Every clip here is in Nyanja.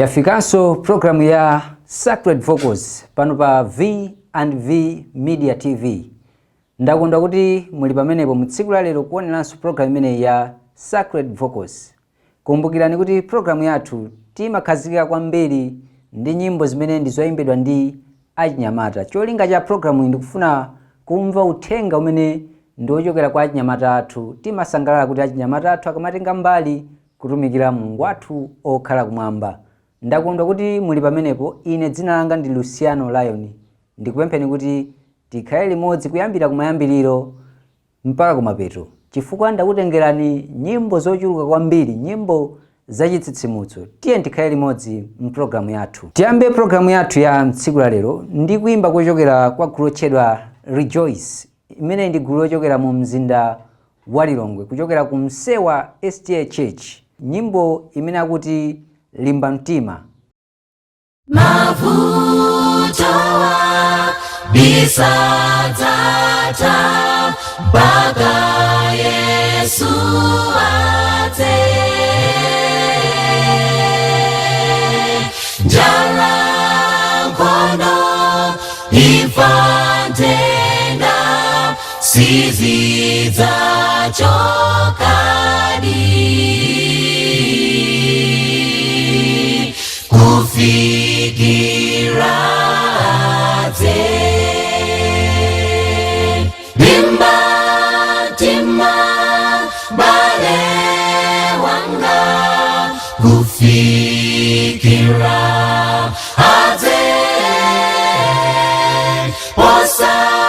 Yafikanso programu ya Sacred Vocals pano pa V&V Media TV. Ndakonda kuti muli pamenepo mutsiku la lero kuoneranso programu imene ya Sacred Vocals. Kumbukirani kuti programu yathu timakhazikika kwambiri ndi nyimbo zimene ndizoyimbidwa ndi achinyamata. Cholinga cha programu iyi ndikufuna kumva uthenga umene ndiochokera kwa achinyamata athu. Timasangalala kuti achinyamata athu akamatenga mbali kutumikira Mulungu wathu okhala kumwamba. Ndakondwa kuti muli pamenepo. Ine dzina langa ndi Luciano Lion. Ndikupempheni kuti tikhale limodzi kuyambira kumayambiriro mpaka kumapeto, chifukwa ndakutengerani nyimbo zochuluka kwambiri, nyimbo zachitsitsimutso. Tiye tikhale limodzi mpulogalamu yathu. Tiyambe programu yathu ya tsiku la lero ndi kuimba kuchokera kwa gulu lotchedwa Rejoice, imene ndi gulu lochokera mu mzinda wa Lilongwe, kuchokera ku Msewa SDA Church. Nyimbo imene akuti limba mtima. Mavuto bisatata mpaka Yesu ate, njala nkhondo ifantenda sizidzachoka kufikira ate. Limba mtima bale wanga kufikira ate,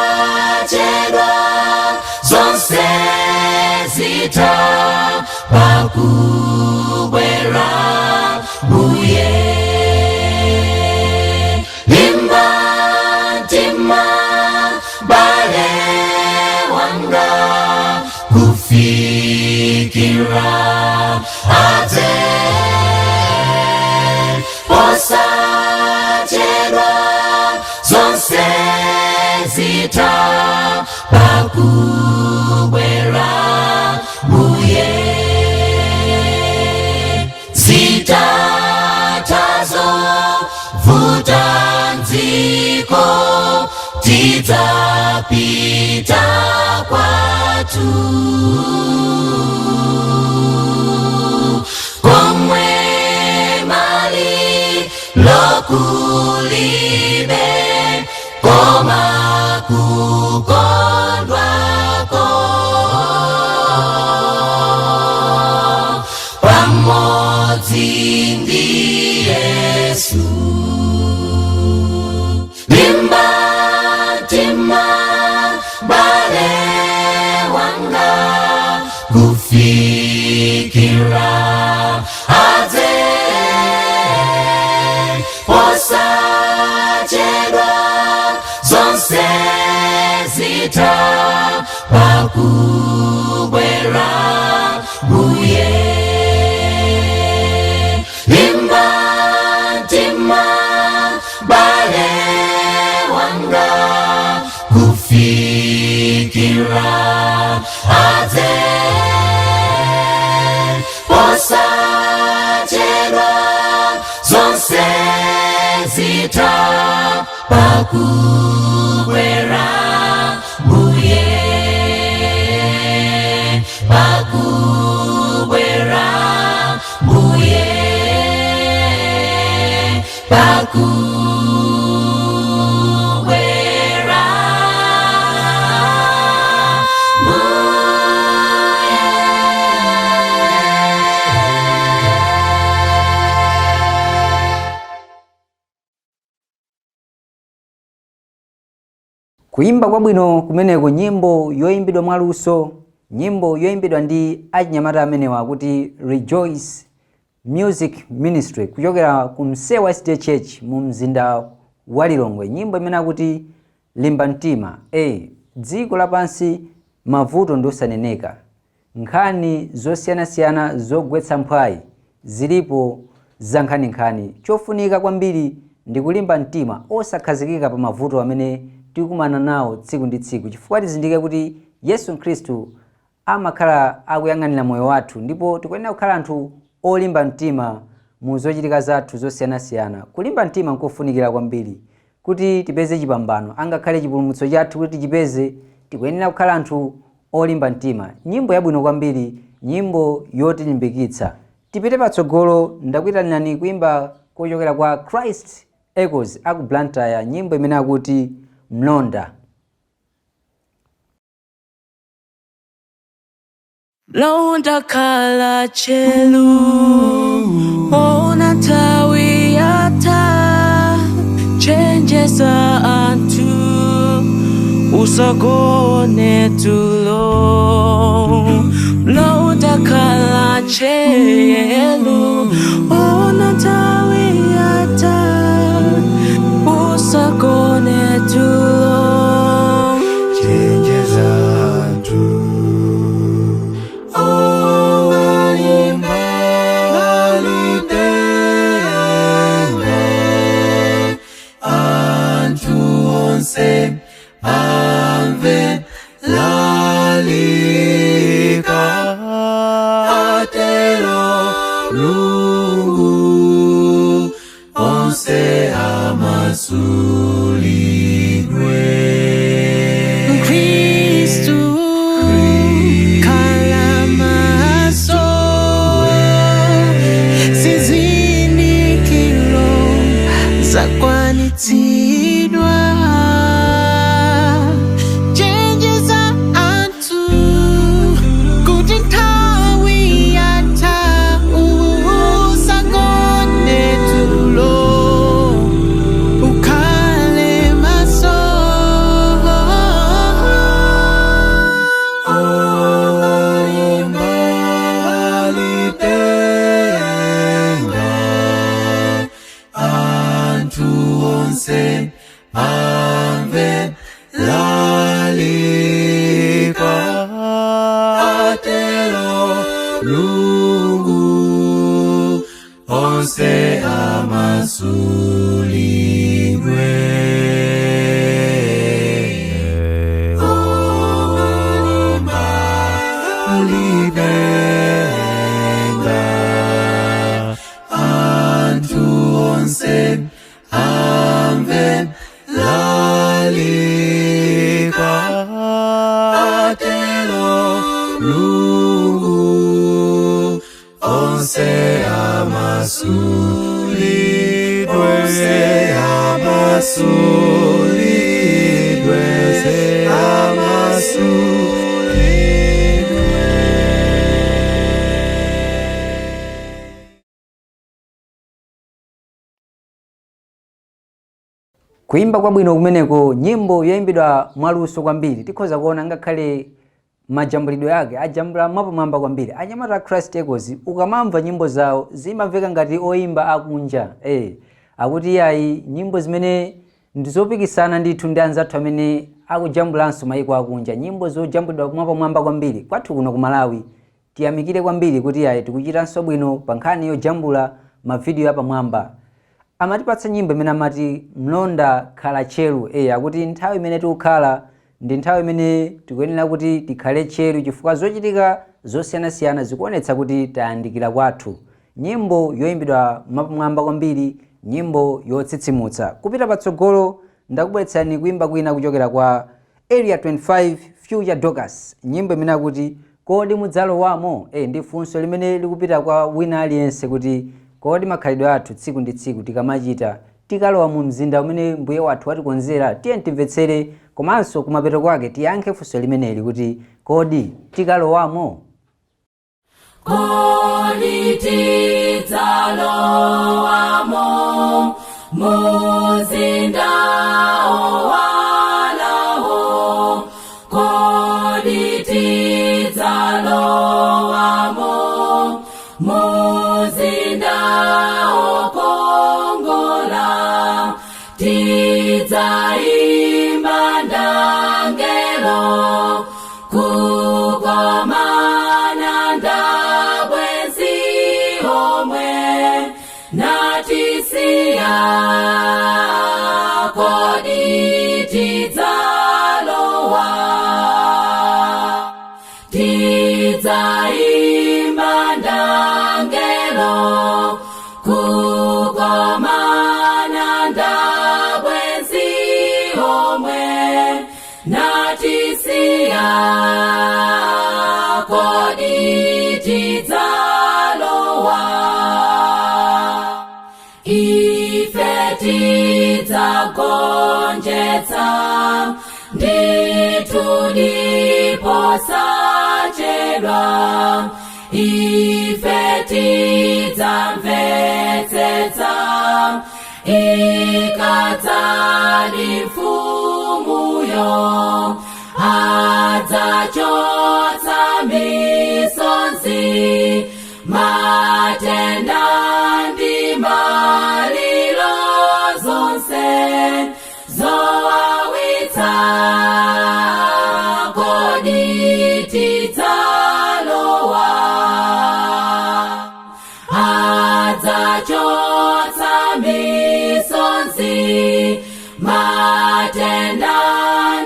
posachedwa zonse zita pakubwera buye. Limba mtima bale wanga kufikira ate, posachedwa zonse zita pakubwera buye. Zitatazo vuta nziko tidzapita kwatu, komwe mali lokulibe koma kukondwako pamodzi ndi Yesu. Limba mtima bale wanga kufikira ate, posachedwa zonse zita pakubwera buye. Limba mtima bale wanga kufikira ate, posachedwa zonse zita pakubwera buye, pakubwera buye, pakubwera Kuimba kwabwino kumeneko, nyimbo yoyimbidwa mwaluso, nyimbo yoyimbidwa ndi achinyamata amenewa kuti Rejoice Music Ministry kuchokera ku Msewa SDA Church mu mzinda wa Lilongwe. Nyimbo imene akuti limba mtima. Dziko lapansi mavuto ndosaneneka, nkhani zosiyanasiyana zogwetsa mphwayi zilipo za nkhaninkhani. Chofunika kwambiri ndi kulimba mtima, osakhazikika pa mavuto amene tikumana nawo tsiku ndi tsiku, chifukwa tizindike kuti Yesu Khristu amakhala akuyang'anira moyo wathu, ndipo tikuyenera kukhala anthu olimba mtima mu zochitika zathu zosiyanasiyana. Kulimba mtima nkofunikira kwambiri kuti tipeze chipambano, angakhale chipulumutso chathu kuti chipeze, tikuyenera kukhala anthu olimba mtima. Nyimbo yabwino kwambiri, nyimbo yotilimbikitsa. Tipite patsogolo, ndakuyitanani kuimba kochokera kwa Christ Echoes aku Blantyre, nyimbo imene akuti Mlonda. Londa kala chelu ona tawi ata changes antu usagone tulo. Londa kala chelu ona tawi ata usagone tulo. Changes unto Ave lalika atelo lungu onse amasulidwe. Kristu kalamaso sizindikiro zakwanitsidwa. Ave lalika atelo lungu onse amasulidwe. Libenga antu onse Ave lalika atelo lungu onse amasulidwe. Kuimba kwabwino kumeneko, nyimbo yoimbidwa mwaluso kwambiri. Tikhoza kuona ngakhale majambulidwe yake ajambula mwapamwamba kwambiri. Anyamata Christ Echoes ukamamva nyimbo zawo zimamveka ngati oimba akunja. Akuti yayi nyimbo zimene ndizopikisana ndithu ndi anzathu amene akujambulanso mayiko akunja. Nyimbo zojambulidwa mwapamwamba kwambiri. Kwathu kuno ku Malawi tiyamikire kwambiri kuti yayi tikuchitanso bwino pa nkhani yojambula mavidiyo apamwamba. Amatipatsa nyimbo imene amati Mlonda khala chelu. Akuti nthawi imene tikukhala ndi nthawi imene tikuyenera kuti tikhale chelu chifukwa zochitika zosiyanasiyana zikuonetsa kuti tayandikira kwathu. Nyimbo yoimbidwa mwapamwamba kwambiri, nyimbo yotsitsimutsa. Kupita patsogolo ndakubweretsani kuimba kwina kuchokera kwa Area 25 Future Dockers, nyimbo imene akuti kodi mudzalowamo. Ndi funso limene likupita kwa wina aliyense kuti kodi makhalidwe athu tsiku ndi tsiku tikamachita tikalowa mu mzinda umene mbuye wathu watikonzera, tiye timvetsere komanso kumapeto kwake tiyankhe funso limeneli kuti kodi tikalowamo. Kodi tidzalowamo muzinda owalawo. Kodi tidzalowamo muzinda okongola. Tidzaimba ndangelo kukomana ndabwenzi omwe natisiya. Kodi tidzalowa. Tidzaimba ndangelo omwe natisiya kodi tidzalowa ife tidzagonjetsa ndithu posachedwa ife tidzamvetsetsa ikadzali mfumuyo adzachotsa misonzi matenda ndi malilo zonse zowawitsa kodi tidzalowa adzachotsa misonzi matenda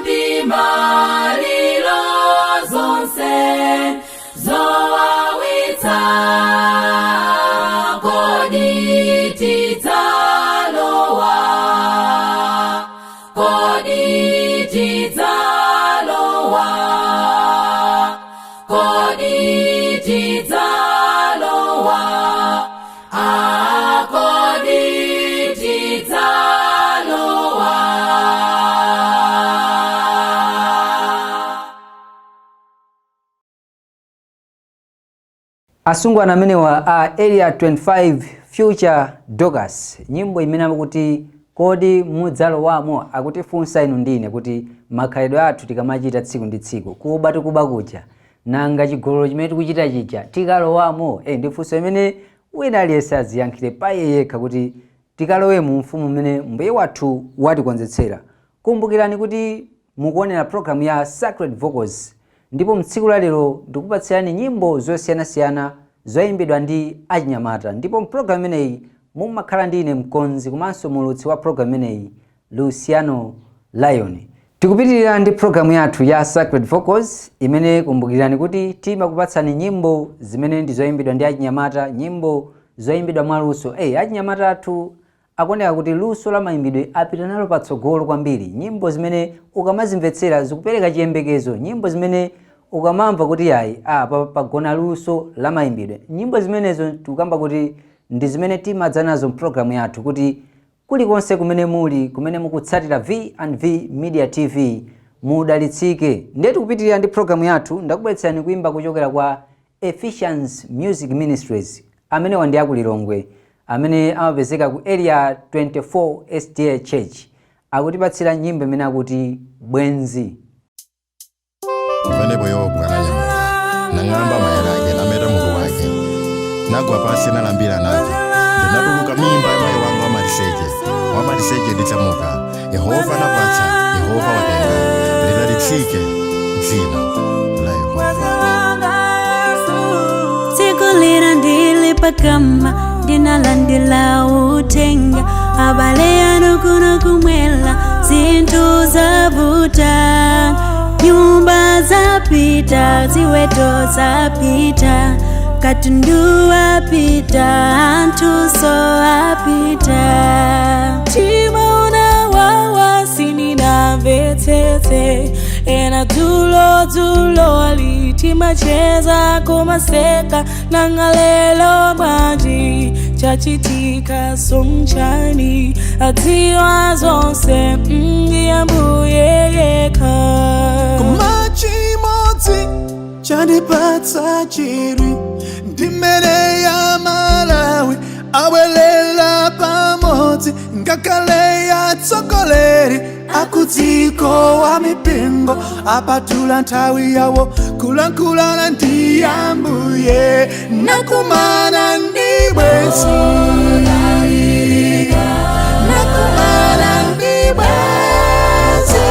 ndi malilo zonse zowawitsa kodi tidzalowa kodi tidzalowa kodi tidzalowa kodi tidzalowa. Asungwana amenewa Area 25 Future Doggers, nyimbo imene akuti kodi mudzalowamo, akutifunsa inu ndine kuti makhalidwe athu tikamachita tsiku ndi tsiku kuba tikuba kuja nanga chigololo chimene tikuchita chicha tikalowamo. Ndifunso imene wina aliyense aziyankhire pa iye yekha kuti tikalowe mu mfumu mmene mbuye wathu watikonzetsera. Kumbukirani kuti mukuonera program ya Sacred Vocals, ndipo mtsiku la lero ndikupatsirani nyimbo zosiyanasiyana zoyimbidwa ndi achinyamata, ndipo program imeneyi mumakhala ndine mkonzi komanso mulutsi wa program imeneyi Luciano Lion. Tikupitirira ndi program yathu ya Sacred Vocals imene kumbukirani kuti timakupatsani nyimbo zimene ndizoyimbidwa ndi achinyamata, nyimbo zoyimbidwa mwaluso. Achinyamata athu akuoneka kuti luso la mayimbidwe apita nalo patsogolo kwambiri. Nyimbo zimene ukamazimvetsera zikupereka chiyembekezo, nyimbo zimene ukamamva kuti pagona luso la mayimbidwe. Nyimbo zimenezo tikukamba kuti ndi zimene timadza nazo program yathu kuti kulikonse kumene muli, kumene mukutsatira V&V Media TV, mudalitsike. Ndiye tikupitirira ndi program yathu, ndakubweretsani kuimba kuchokera kwa Ephesians Music Ministries amene wandi akulilongwe, amene amapezeka ku Area 24 SDA Church. Akutipatsira nyimbo imene akuti Bwenzi. Mfane boyo bwananya nangamba mayera ake nameta muru wake nagwa pasi nalambira nake ndinatuluka mimba ya mayi wangu wamaliseche nditsamuka. Yehova napatsa, Yehova watenga, lidalitsike dzina la Yehova. Sikulira ndilipa kama ndinalandila utenga abale anu kuno kumwela zinthu zavuta, nyumba zapita, ziweto zapita, katundu apita, anthuso apita. Chimona wawa sininamvetsetse, ena dzulo litimacheza kumaseka, nanga lelo bwanji chachitika sonchani, adziwa zonse Ambuye yekha. Kumachimodzi chandipatsa chiri ndimene ya Malawi awelela pamodzi, ngakhale ya tsogoleri akudziko wa mipingo apatula nthawi yawo kulankhulana ndi Ambuye nakumana ndi Bwenzi, nakumana ndi Bwenzi,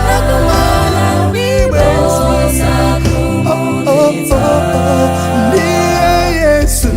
nakumana ndi Bwenzi. Ndiye Yesu.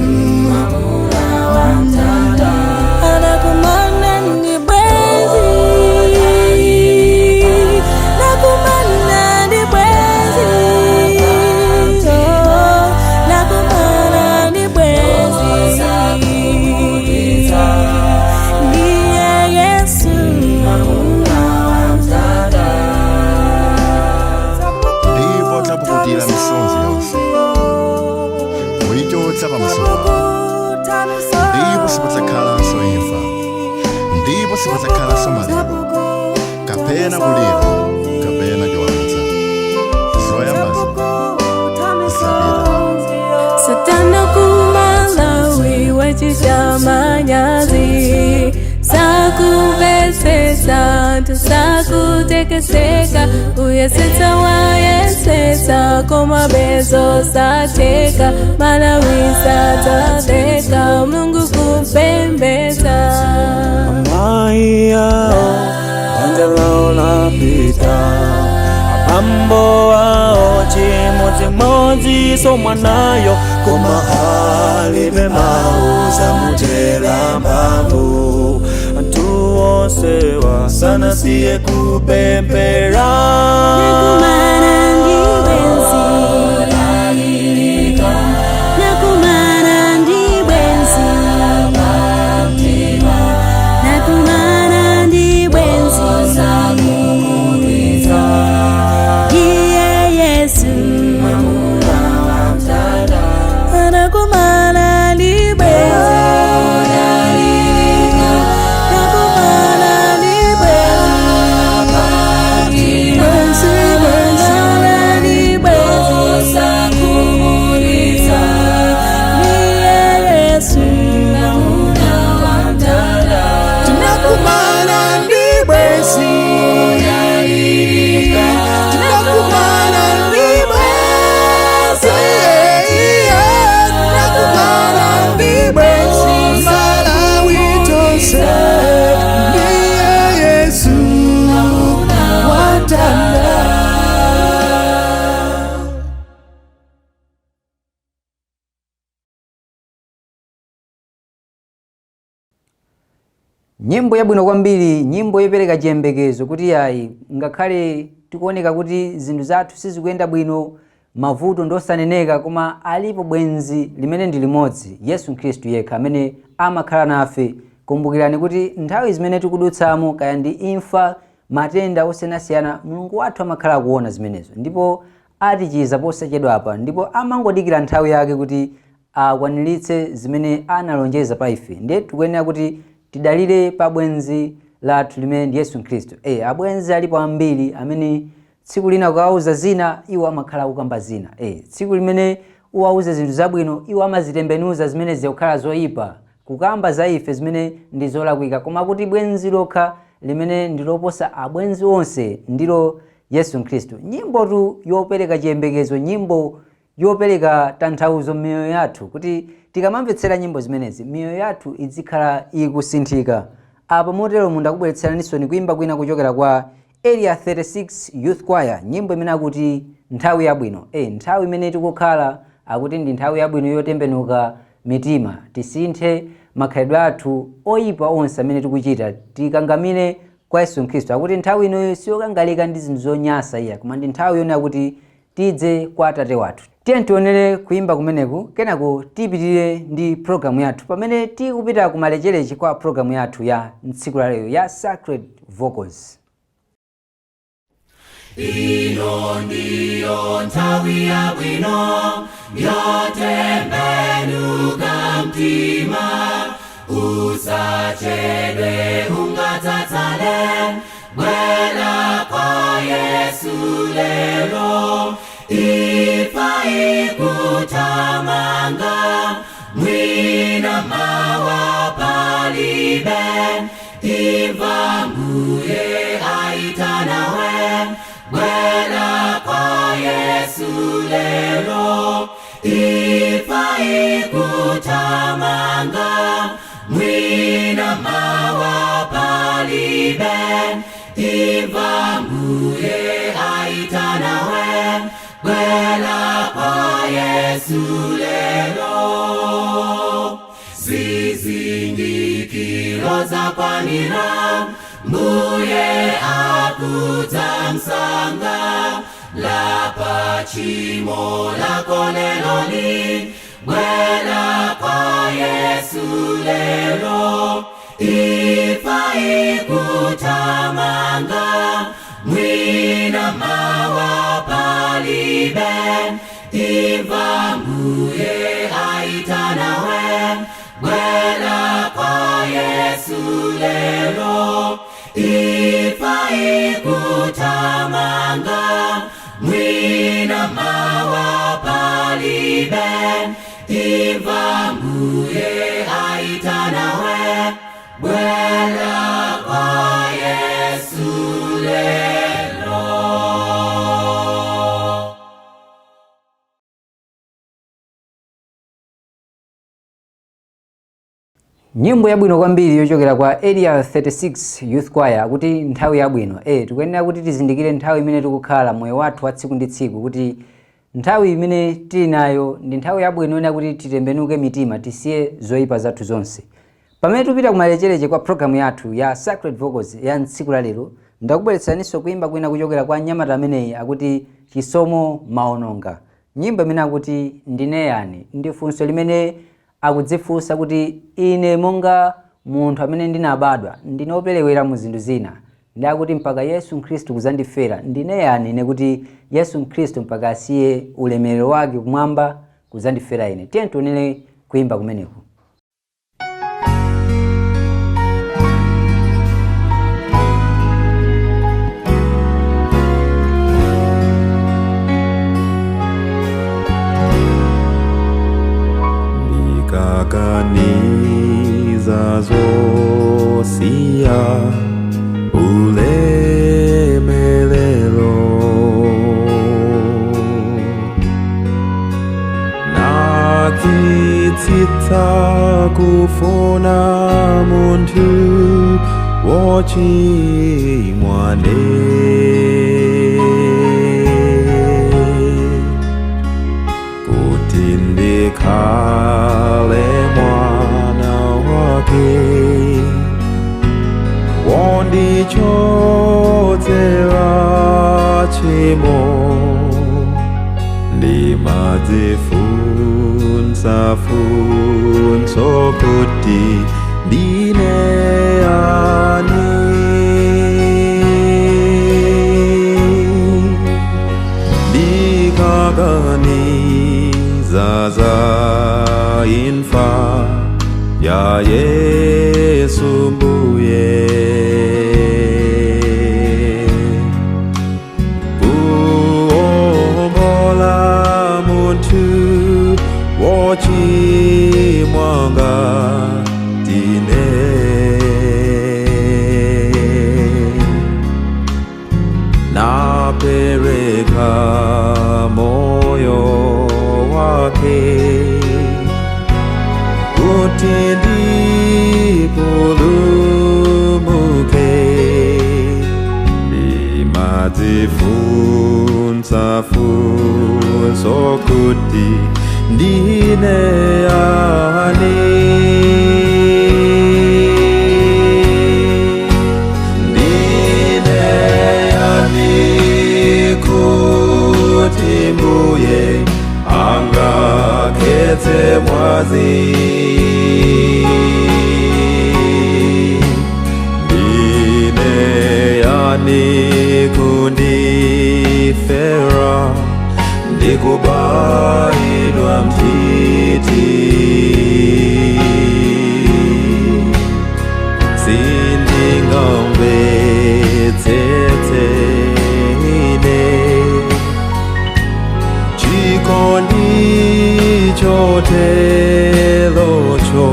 kapena kulira kapena chiwamitsa zoyambazi Satana kumalawi wachishamanyazi sakuvesesa tusakutekeseka uyesetsa wayesetsa komabezo sateka malawi satadeka Mulungu kupembeza Amai yao Angelona pita Ambo wao chimodzi somwanayo Koma alibe mauza mutela mbavu Antu osewa sana siye kupempera Nakumana ndiwenzi Nakumana ndiwenzi Nakumana ndiwenzi Iye Yesu Nakumana ndiwenzi Nyimbo yabwino kwambiri, nyimbo yopereka chiyembekezo kuti yayi ngakhale tikuoneka kuti zinthu zathu sizikuyenda bwino, mavuto ndosaneneka, koma alipo bwenzi limene ndi limodzi, Yesu Khristu yekha amene amakhala nafe. Kumbukirani kuti nthawi zimene tikudutsamo kaya ndi imfa, matenda osiyanasiyana, Mulungu wathu amakhala akuona zimenezo ndipo atichiza posachedwa apa, ndipo amangodikira nthawi yake kuti akwaniritse zimene analonjeza pa ife. Ndiye tikuyenera kuti tidalire pa bwenzi lathu limene ndi Yesu Khristu. Abwenzi alipo ambiri amene tsiku lina ukawauza zina iwo amakhala kukamba zina. Tsiku limene uwauze zinthu zabwino iwo amazitembenuza zimene zikukhala zoyipa, kukamba za ife zimene ndi zolakwika, koma kuti bwenzi lokha limene ndiloposa abwenzi onse ndilo Yesu Khristu. Nyimbo tu yopereka chiyembekezo, nyimbo yopereka tanthauzo miyoyo yathu, kuti tikamamvetsera nyimbo zimenezi miyoyo yathu izikhala ikusinthika. Apa motero ndakubweretseraniso kuimba kwina kuchokera kwa Area 36 Youth Choir, nyimbo imene akuti nthawi yabwino. Nthawi imene tikukhala akuti ndi nthawi yabwino yotembenuka mitima, tisinthe makhalidwe athu oyipa onse amene tikuchita, tikangamire kwa Yesu Khristu. Akuti nthawi inoyo siyokangalika ndi zinthu zonyasa iya, koma ndi nthawi yona kuti tidze kwa Atate wathu. Tiye tionere kuimba kumeneku, kenako tipitirire ndi programu yathu pamene tikupita kumalechereche kwa programu yathu ya tsiku la lero ya Sacred Vocals. Ino ndiyo nthawi yabwino yotembenuka mtima, usachedwe ungatsatsale, bwera kwa Yesu lero. Ifa ikutamanga, mwina mawa palibe, imva Mbuye aitanawe, bwera kwa Yesu lero. Ifa ikutamanga, mwina mawa palibe, imva Mbuye aitanawe, bwera kwa Yesu lero. Zizindikiro zakwanira, Mbuye akutamsanga, lapa chimo lako leloli, bwera kwa Yesu lero. Ifa ikutamanga, mwina mawa palibe, imva Mbuye aitanawe, bwera kwa Yesu lero. Ifa kutamanga mwina mawa palibe imva mbuye aitanawe bwela kwa Yesu lelo. Nyimbo yabwino kwambiri yochokera kwa Area 36 Youth Choir kuti nthawi yabwino. Tikuyenera kuti tizindikire nthawi imene tikukhala moyo wathu wa tsiku ndi tsiku, kuti nthawi imene tili nayo ndi nthawi yabwino ina kuti titembenuke mitima, tisiye zoyipa zathu zonse. Pamene tupita kumalechereche kwa programu yathu ya Sacred Vocals ya tsiku la lero, ndakubweretsaninso kuimba kwina kuchokera kwa nyamata ameneyi akuti Chisomo Maononga. Nyimbo imene akuti ndine yani, ndi funso limene akudzifunsa kuti ine monga munthu amene ndinabadwa ndinoperewera mu zinthu zina, ndi akuti mpaka Yesu Khristu kuzandifera ndine yani ine kuti Yesu Khristu mpaka asiye ulemerero wake kumwamba kuzandifera ine. Tiye tionere kuimba kumeneku. Kaganiza zosia ulemelelo nakitsitsa kufuna muntu wochimwane kutindikale mwana wake wondichodzera chimo ndimadzifunsa funso kuti ndine ani ndikaganiza za imfa ya Yesu mbuye kuombola muntu wochimwanga tine napereka moyo wake kuti ndipulumuke ndimadzifunsa funso kuti ndine ani ndine ani kuti mbuye angakhethe mwazi ndine yani kundifera ndikubayidwa mtiti sindingamvetsetse ine chikondi chotelocho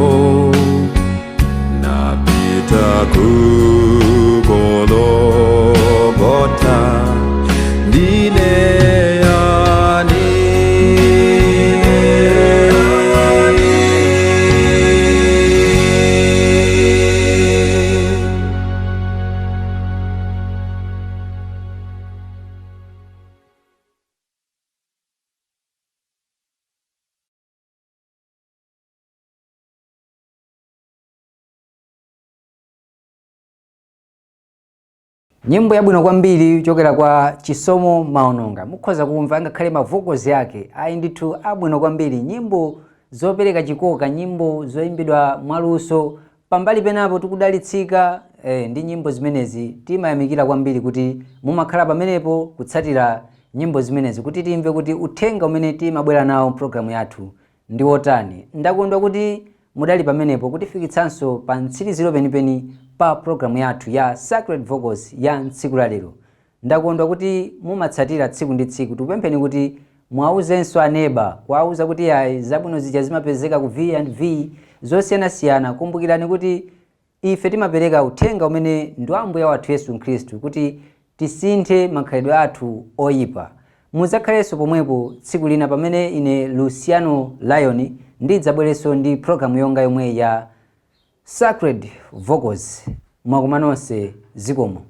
napita kugologota ndine yani Nyimbo yabwino kwambiri kuchokera kwa Chisomo Maononga. Mukhoza kumva ngakhale ma vocals yake ayi ndithu abwino kwambiri, nyimbo zopereka chikoka, nyimbo zoimbidwa mwaluso. Pambali penapo tikudalitsika ndi nyimbo zimenezi. Timayamikira kwambiri kuti mumakhala pamenepo kutsatira nyimbo zimenezi kuti timve kuti uthenga umene timabwera nawo program yathu ndi otani. Ndakondwa kuti mudali pamenepo kutifikitsanso pa mtsiriziro penipeni pa programu yathu ya Sacred Vocals ya tsiku la lero. Ndakondwa kuti mumatsatira tsiku ndi tsiku. Tikupempheni kuti mwauzenso aneba kuwauza kuti ayi zabwino zija zimapezeka ku V&V zosiyanasiyana. Kumbukirani kuti ife timapereka uthenga umene ndi wa Ambuye wathu Yesu Khristu kuti tisinthe makhalidwe athu oyipa. Muzakhalenso pomwepo tsiku lina pamene ine Luciano Lion ndidzabwerenso ndi programu yonga yomwe ya Sacred Vocals. Mwakumanonse zikomo.